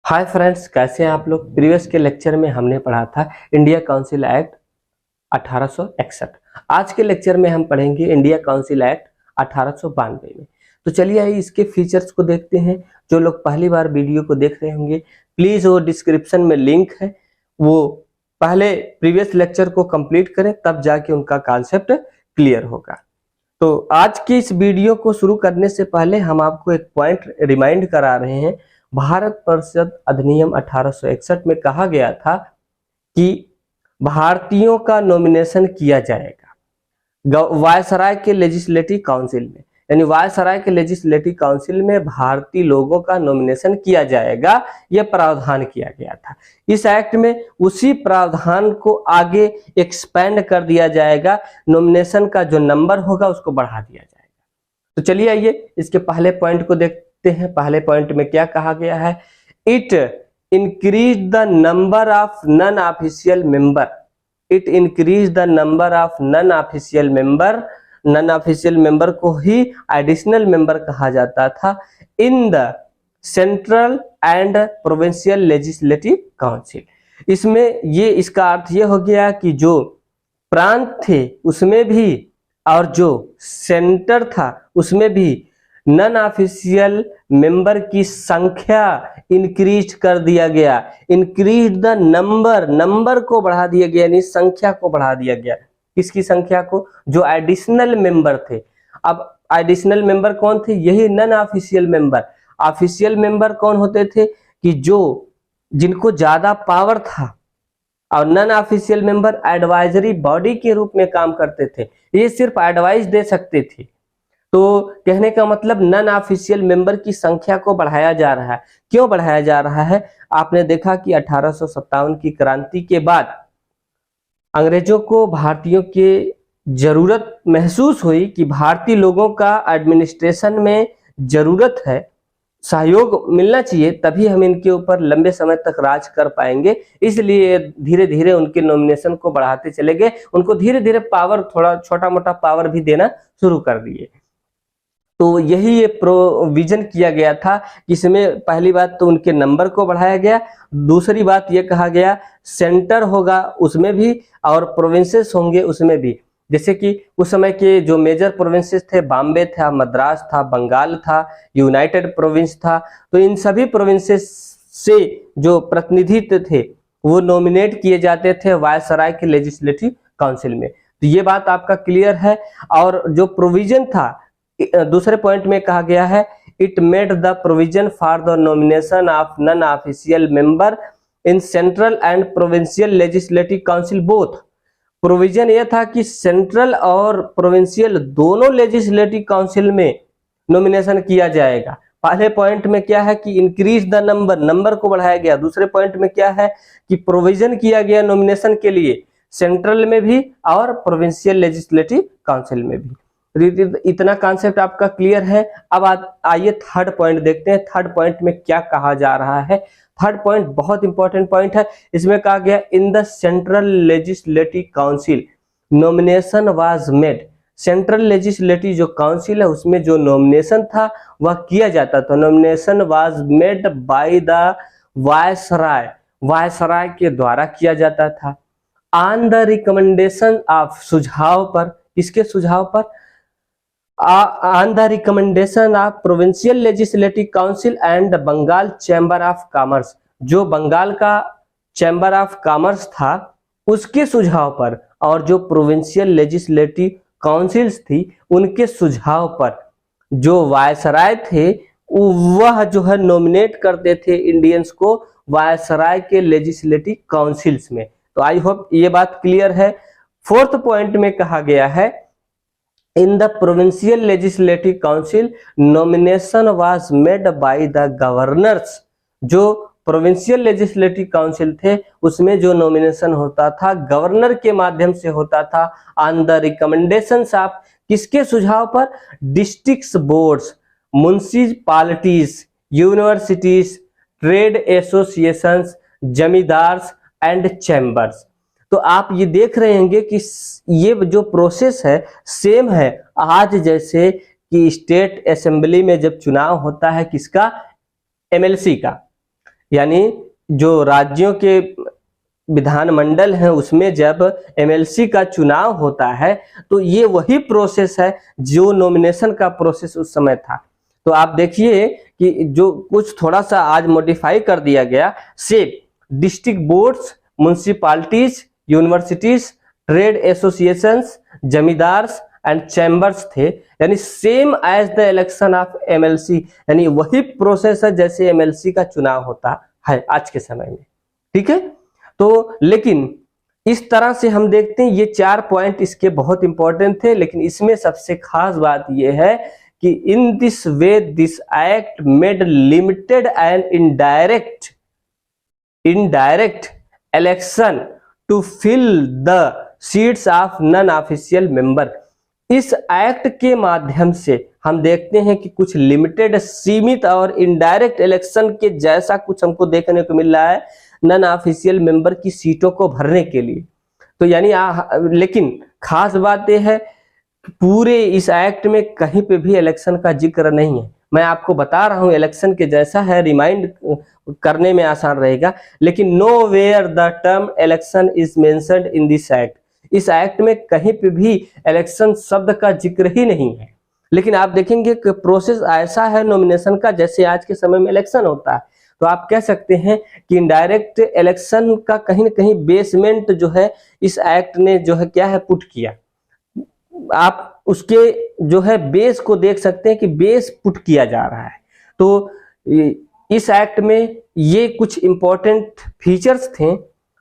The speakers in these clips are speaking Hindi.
हाय फ्रेंड्स, कैसे हैं आप लोग। प्रीवियस के लेक्चर में हमने पढ़ा था इंडिया काउंसिल एक्ट 1861। आज के लेक्चर में हम पढ़ेंगे इंडिया काउंसिल एक्ट 1892 में। तो चलिए आइए इसके फीचर्स को देखते हैं। जो लोग पहली बार वीडियो को देख रहे होंगे, प्लीज वो डिस्क्रिप्शन में लिंक है, वो पहले प्रीवियस लेक्चर को कंप्लीट करें, तब जाके उनका कॉन्सेप्ट क्लियर होगा। तो आज की इस वीडियो को शुरू करने से पहले हम आपको एक पॉइंट रिमाइंड करा रहे हैं। भारत परिषद अधिनियम 1861 में कहा गया था कि भारतीयों का नॉमिनेशन किया जाएगा वायसराय के लेजिस्लेटिव काउंसिल में, यानी वायसराय के लेजिस्लेटिव काउंसिल में भारतीय लोगों का नॉमिनेशन किया जाएगा, यह प्रावधान किया गया था। इस एक्ट में उसी प्रावधान को आगे एक्सपेंड कर दिया जाएगा, नॉमिनेशन का जो नंबर होगा उसको बढ़ा दिया जाएगा। तो चलिए आइए इसके पहले पॉइंट को देखते हैं। पहले पॉइंट में क्या कहा गया है? It increase the number of non official member. It increase the number of non official member. Non official member को ही एडिशनल मेंबर कहा जाता था इन the central and provincial legislative council. इसमें ये इसका अर्थ ये हो गया कि जो प्रांत थे उसमें भी और जो सेंटर था उसमें भी नॉन ऑफिशियल मेंबर की संख्या इंक्रीज कर दिया गया। इंक्रीज द नंबर, नंबर को बढ़ा दिया गया, यानी संख्या को बढ़ा दिया गया। किसकी संख्या को? जो एडिशनल मेंबर थे। अब एडिशनल मेंबर कौन थे? यही non official member. Official member कौन होते थे? कि जो जिनको ज्यादा पावर था, और non official member advisory body के रूप में काम करते थे, ये सिर्फ एडवाइस दे सकते थे। तो कहने का मतलब नॉन ऑफिशियल मेंबर की संख्या को बढ़ाया जा रहा है। क्यों बढ़ाया जा रहा है? आपने देखा कि 1857 की क्रांति के बाद अंग्रेजों को भारतीयों के जरूरत महसूस हुई कि भारतीय लोगों का एडमिनिस्ट्रेशन में जरूरत है, सहयोग मिलना चाहिए, तभी हम इनके ऊपर लंबे समय तक राज कर पाएंगे। इसलिए धीरे धीरे उनके नॉमिनेशन को बढ़ाते चले गए, उनको धीरे धीरे पावर, थोड़ा छोटा मोटा पावर भी देना शुरू कर दिए। तो यही ये प्रोविजन किया गया था। इसमें पहली बात तो उनके नंबर को बढ़ाया गया, दूसरी बात ये कहा गया सेंटर होगा उसमें भी और प्रोविंसेस होंगे उसमें भी। जैसे कि उस समय के जो मेजर प्रोविंसेस थे, बॉम्बे था, मद्रास था, बंगाल था, यूनाइटेड प्रोविंस था, तो इन सभी प्रोविंसेस से जो प्रतिनिधि थे वो नॉमिनेट किए जाते थे वायसराय के लेजिस्लेटिव काउंसिल में। तो ये बात आपका क्लियर है। और जो प्रोविजन था दूसरे पॉइंट में कहा गया है, it made the provision for the nomination of non official member in central and provincial legislative council both. Provision यह था कि सेंट्रल और प्रोविंशियल दोनों लेजिस्लेटिव काउंसिल में नॉमिनेशन किया जाएगा। पहले पॉइंट में क्या है कि इंक्रीज द नंबर, नंबर को बढ़ाया गया। दूसरे पॉइंट में क्या है कि प्रोविजन किया गया नॉमिनेशन के लिए सेंट्रल में भी और प्रोविंशियल लेजिस्लेटिव काउंसिल में भी। इतना कॉन्सेप्ट आपका क्लियर है। अब आइए थर्ड पॉइंट देखते हैं। थर्ड पॉइंट में क्या कहा जा रहा है? थर्ड पॉइंट बहुत इंपॉर्टेंट पॉइंट है। इसमें कहा गया इन the central legislative council nomination was made. Central legislative जो काउंसिल है उसमें जो नॉमिनेशन था वह किया जाता था। Nomination was made by the viceroy, viceroy के द्वारा किया जाता था। ऑन द रिकमेंडेशन ऑफ, सुझाव पर, किसके सुझाव पर? on the recommendation of provincial legislative council and Bengal chamber of commerce. जो बंगाल का चैम्बर ऑफ कॉमर्स था उसके सुझाव पर और जो प्रोविंशियल लेजिस्लेटिव काउंसिल्स थी उनके सुझाव पर जो वायसराय थे वह जो है नॉमिनेट करते थे इंडियंस को वायसराय के लेजिस्लेटिव काउंसिल्स में। तो आई होप ये बात क्लियर है। फोर्थ पॉइंट में कहा गया है in the provincial legislative council nomination was made by the governors। जो प्रोविंशियल लेजिस्लेटिव काउंसिल थे उसमें जो नॉमिनेशन होता था गवर्नर के माध्यम से होता था। ऑन द रिकमेंडेशंस ऑफ, किसके सुझाव पर? District boards, municipalities, universities, trade associations, zamindars and chambers. तो आप ये देख रहे होंगे कि ये जो प्रोसेस है सेम है आज जैसे कि स्टेट असेंबली में जब चुनाव होता है किसका, एमएलसी का, यानी जो राज्यों के विधानमंडल है उसमें जब एमएलसी का चुनाव होता है तो ये वही प्रोसेस है जो नॉमिनेशन का प्रोसेस उस समय था। तो आप देखिए कि जो कुछ थोड़ा सा आज मॉडिफाई कर दिया गया, से district boards, municipalities, universities, trade associations, zamindars and chambers थे, यानी same as the election of MLC, यानी वही प्रोसेस है जैसे एमएलसी का चुनाव होता है आज के समय में। ठीक है, तो लेकिन इस तरह से हम देखते हैं, ये 4 पॉइंट इसके बहुत इंपॉर्टेंट थे, लेकिन इसमें सबसे खास बात यह है कि in this way this act made limited and indirect election to fill the seats of non official member. इस एक्ट के माध्यम से हम देखते हैं कि कुछ लिमिटेड, सीमित और इनडायरेक्ट इलेक्शन के जैसा कुछ हमको देखने को मिल रहा है नॉन ऑफिशियल मेंबर की सीटों को भरने के लिए। तो यानी लेकिन खास बात यह है पूरे इस एक्ट में कहीं पे भी इलेक्शन का जिक्र नहीं है। मैं आपको बता रहा हूं इलेक्शन के जैसा है, रिमाइंड करने में आसान रहेगा, लेकिन nowhere the term election is mentioned in this act. इस एक्ट में कहीं पे भी इलेक्शन शब्द का जिक्र ही नहीं है। लेकिन आप देखेंगे कि प्रोसेस ऐसा है नॉमिनेशन का जैसे आज के समय में इलेक्शन होता है। तो आप कह सकते हैं कि इनडायरेक्ट इलेक्शन का कहीं ना कहीं बेसमेंट जो है इस एक्ट ने जो है क्या है पुट किया। आप उसके जो है बेस को देख सकते हैं कि बेस पुट किया जा रहा है। तो इस एक्ट में ये कुछ इंपॉर्टेंट फीचर्स थे।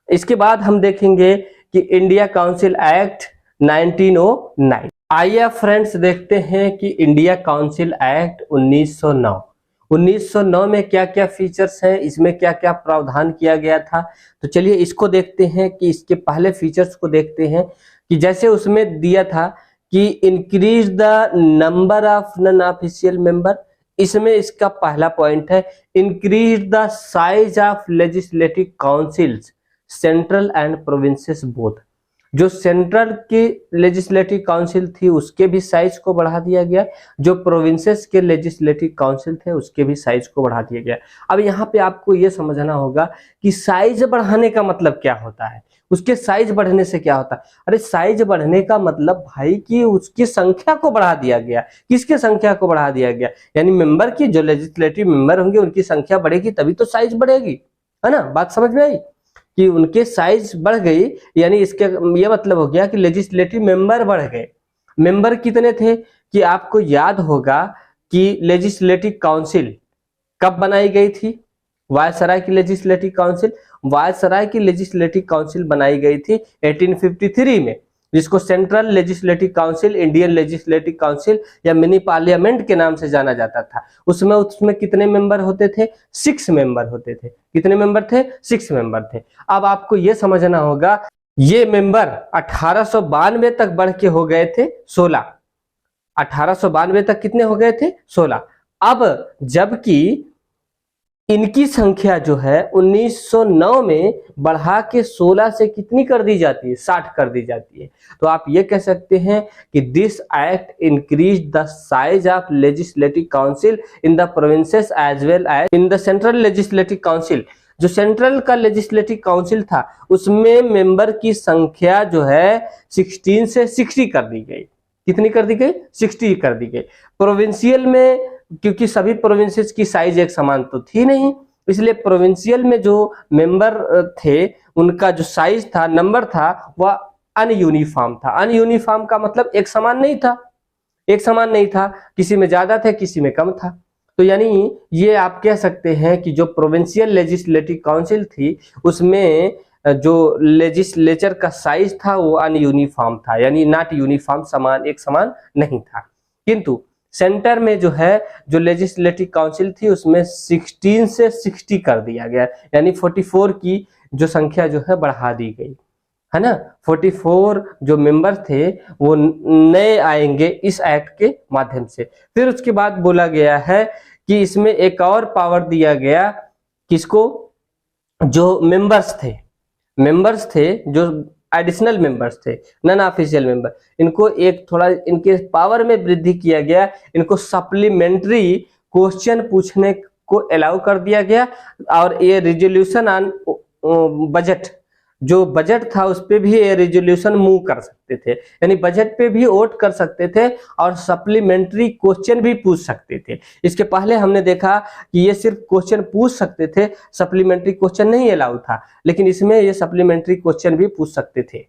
इसके बाद हम देखेंगे कि इंडिया काउंसिल एक्ट 1909। आइए फ्रेंड्स देखते हैं कि इंडिया काउंसिल एक्ट 1909 में क्या क्या फीचर्स हैं, इसमें क्या क्या प्रावधान किया गया था। तो चलिए इसको देखते हैं कि इसके पहले फीचर्स को देखते हैं कि जैसे उसमें दिया था कि increase the number of non official member. इसमें इसका पहला पॉइंट है increase the size of legislative councils central and provinces both. जो सेंट्रल की लेजिस्लेटिव काउंसिल थी उसके भी साइज को बढ़ा दिया गया, जो प्रोविंसेस के लेजिस्लेटिव काउंसिल थे उसके भी साइज को बढ़ा दिया गया। अब यहाँ पे आपको ये समझना होगा कि साइज बढ़ाने का मतलब क्या होता है, उसके साइज बढ़ने से क्या होता है। अरे साइज बढ़ने का मतलब भाई कि उसकी संख्या को बढ़ा दिया गया। किसके संख्या को बढ़ा दिया गया, यानी मेंबर की, जो लेजिस्लेटिव मेंबर होंगे उनकी संख्या बढ़ेगी तभी तो साइज बढ़ेगी, है ना। बात समझ में आई कि उनके साइज बढ़ गई, यानी इसके ये मतलब हो गया कि लेजिस्लेटिव मेंबर बढ़ गए। मेंबर कितने थे कि आपको याद होगा कि लेजिस्लेटिव काउंसिल कब बनाई गई थी, वायसराय की लेजिस्लेटिव काउंसिल। वायसराय की लेजिस्लेटिव काउंसिल बनाई गई थी 1853 में, जिसको central legislative council, Indian legislative council या मिनी पार्लियामेंट के नाम से जाना जाता था। उसमें कितने मेंबर होते थे, 6 मेंबर होते थे। कितने मेंबर थे, 6 मेंबर थे। अब आपको यह समझना होगा ये मेंबर 1892 तक बढ़ के हो गए थे 16। 1892 तक कितने हो गए थे, 16। अब जबकि इनकी संख्या जो है 1909 में बढ़ा के 16 से कितनी कर दी जाती है, 60 कर दी जाती है। तो आप ये कह सकते हैं कि this act increase the size of legislative council in the provinces as well as in the central legislative council. जो सेंट्रल का लेजिस्लेटिव काउंसिल था उसमें मेंबर की संख्या जो है 16 से 60 कर दी गई। कितनी कर दी गई, 60 कर दी गई। प्रोविंशियल में क्योंकि सभी प्रोविंसेस की साइज एक समान तो थी नहीं, इसलिए प्रोविंशियल में जो मेंबर थे उनका जो साइज था, नंबर था, वह अनयूनिफॉर्म था। अनयूनिफॉर्म का मतलब एक समान नहीं था, एक समान नहीं था, किसी में ज्यादा थे किसी में कम था। तो यानी ये आप कह सकते हैं कि जो प्रोविंशियल लेजिस्लेटिव काउंसिल थी उसमें जो लेजिस्लेचर का साइज था वो अनयूनिफॉर्म था, यानी नॉट यूनिफॉर्म, समान, एक समान नहीं था। किंतु सेंटर में जो है जो लेजिस्लेटिव काउंसिल थी उसमें 16 से 60 कर दिया गया, यानी 44 की जो संख्या जो है बढ़ा दी गई, है ना। 44 जो मेंबर थे वो नए आएंगे इस एक्ट के माध्यम से। फिर उसके बाद बोला गया है कि इसमें एक और पावर दिया गया, किसको, जो मेंबर्स थे जो एडिशनल मेंबर्स थे, नॉन ऑफिशियल मेंबर, इनको एक थोड़ा इनके पावर में वृद्धि किया गया, इनको सप्लीमेंट्री क्वेश्चन पूछने को अलाउ कर दिया गया, और ये रिजोल्यूशन ऑन बजट, जो बजट था उस पे भी ये रिजोल्यूशन मूव कर सकते थे, यानी बजट पे भी वोट कर सकते थे और सप्लीमेंट्री क्वेश्चन भी पूछ सकते थे। इसके पहले हमने देखा कि ये सिर्फ क्वेश्चन पूछ सकते थे, सप्लीमेंट्री क्वेश्चन नहीं अलाउ था, लेकिन इसमें ये सप्लीमेंट्री क्वेश्चन भी पूछ सकते थे।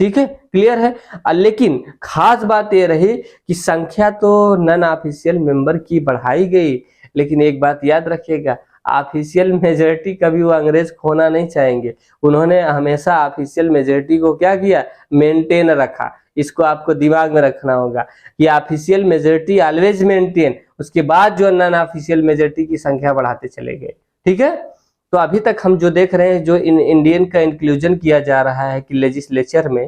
ठीक है, क्लियर है। लेकिन खास बात ये रही कि संख्या तो नॉन ऑफिशियल मेंबर की बढ़ाई गई, लेकिन एक बात याद रखिएगा, ऑफिशियल मेजोरिटी कभी वो अंग्रेज खोना नहीं चाहेंगे, उन्होंने हमेशा ऑफिशियल मेजोरिटी को क्या किया, मेंटेन रखा। इसको आपको दिमाग में रखना होगा कि ऑफिशियल मेजोरिटी ऑलवेज मेंटेन, उसके बाद जो नॉन ऑफिशियल मेजोरिटी की संख्या बढ़ाते चले गए। ठीक है, तो अभी तक हम जो देख रहे हैं, जो इंडियन का इंक्लूजन किया जा रहा है कि लेजिस्लेचर में,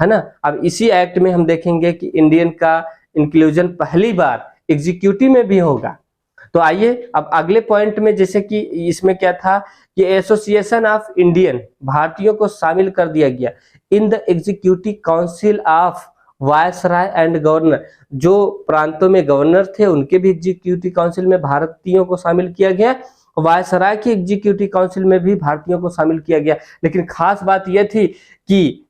है ना। अब इसी एक्ट में हम देखेंगे कि इंडियन का इंक्लूजन पहली बार एग्जीक्यूटिव में भी होगा। तो आइए अब अगले पॉइंट में, जैसे कि इसमें क्या था कि एसोसिएशन ऑफ इंडियन, भारतीयों को शामिल कर दिया गया in the executive council of viceroy and governor, जो प्रांतों में गवर्नर थे उनके भी एग्जीक्यूटिव काउंसिल में भारतीयों को शामिल किया गया, वायसराय की एग्जीक्यूटिव काउंसिल में भी भारतीयों को शामिल किया गया। लेकिन खास बात यह थी कि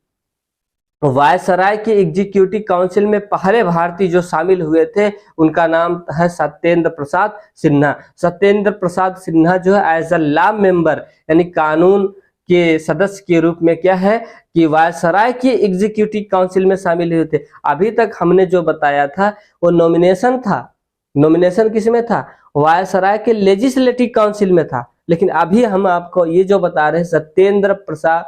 वायसराय के एग्जीक्यूटिव काउंसिल में पहले भारतीय जो शामिल हुए थे उनका नाम है सत्येंद्र प्रसाद सिन्हा। सत्येंद्र प्रसाद सिन्हा जो है एज अ लॉ मेंबर, यानी कानून के सदस्य के रूप में क्या है कि वायसराय के एग्जीक्यूटिव काउंसिल में शामिल हुए थे। अभी तक हमने जो बताया था वो नॉमिनेशन था, नॉमिनेशन किसमें था, वायसराय के लेजिस्लेटिव काउंसिल में था। लेकिन अभी हम आपको ये जो बता रहे हैं, सत्येंद्र प्रसाद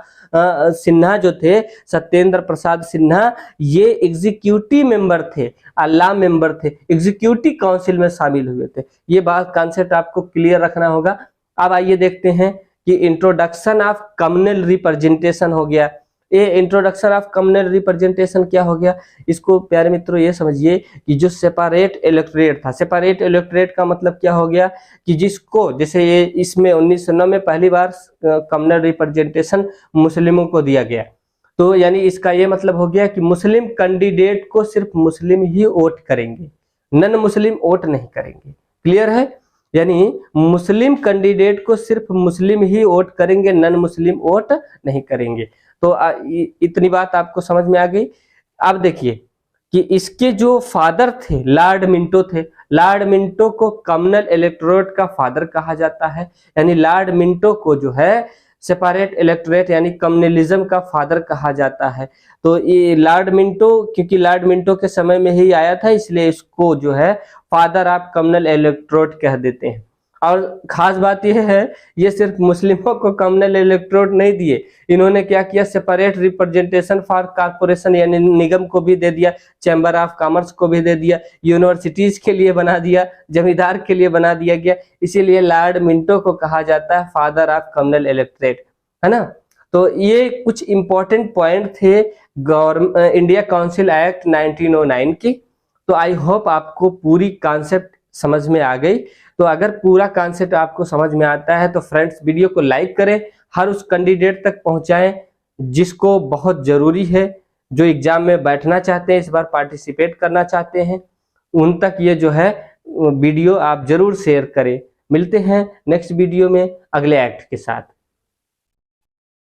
सिन्हा जो थे, सत्येंद्र प्रसाद सिन्हा, ये एग्जीक्यूटिव मेंबर थे, लॉ मेंबर थे, एग्जीक्यूटिव काउंसिल में शामिल हुए थे। ये बात कॉन्सेप्ट आपको क्लियर रखना होगा। अब आइए देखते हैं कि इंट्रोडक्शन ऑफ कम्युनल रिप्रेजेंटेशन हो गया। ये इंट्रोडक्शन ऑफ कम्युनल रिप्रेजेंटेशन क्या हो गया, इसको प्यारे मित्रों ये समझिए कि जो सेपरेट इलेक्टोरेट था, सेपरेट इलेक्टोरेट का मतलब क्या हो गया कि जिसको, जैसे ये इसमें 1909 में पहली बार कम्युनल रिप्रेजेंटेशन मुस्लिमों को दिया गया, तो यानी इसका ये मतलब हो गया कि मुस्लिम कैंडिडेट को सिर्फ मुस्लिम ही वोट करेंगे, नन मुस्लिम वोट नहीं करेंगे। क्लियर है, यानी मुस्लिम कैंडिडेट को सिर्फ मुस्लिम ही वोट करेंगे, नन मुस्लिम वोट नहीं करेंगे। तो इतनी बात आपको समझ में आ गई। अब देखिए कि इसके जो फादर थे लॉर्ड मिंटो थे, लॉर्ड मिंटो को कम्युनल इलेक्टोरेट का फादर कहा जाता है, यानी लॉर्ड मिंटो को जो है सेपरेट इलेक्टोरेट यानी कम्युनलिज्म का फादर कहा जाता है। तो ये लॉर्ड मिंटो, क्योंकि लॉर्ड मिंटो के समय में ही आया था, इसलिए इसको जो है फादर ऑफ कम्युनल इलेक्टोरेट कह देते हैं। और खास बात यह है, ये सिर्फ मुस्लिमों को कम्युनल इलेक्टोरेट नहीं दिए, इन्होंने क्या किया, सेपरेट रिप्रेजेंटेशन फॉर कॉर्पोरेशन यानी निगम को भी दे दिया, चैम्बर ऑफ कॉमर्स को भी दे दिया, यूनिवर्सिटीज के लिए बना दिया, जमींदार के लिए बना दिया गया। इसीलिए लॉर्ड मिंटो को कहा जाता है फादर ऑफ कम्युनल इलेक्टोरेट, है ना। तो ये कुछ इंपॉर्टेंट पॉइंट थे इंडिया काउंसिल एक्ट 1909 की। तो आई होप आपको पूरी कॉन्सेप्ट समझ में आ गई। तो अगर पूरा कॉन्सेप्ट आपको समझ में आता है तो फ्रेंड्स वीडियो को लाइक करें, हर उस कैंडिडेट तक पहुंचाएं जिसको बहुत जरूरी है, जो एग्जाम में बैठना चाहते हैं, इस बार पार्टिसिपेट करना चाहते हैं, उन तक ये जो है वीडियो आप जरूर शेयर करें। मिलते हैं नेक्स्ट वीडियो में अगले एक्ट के साथ।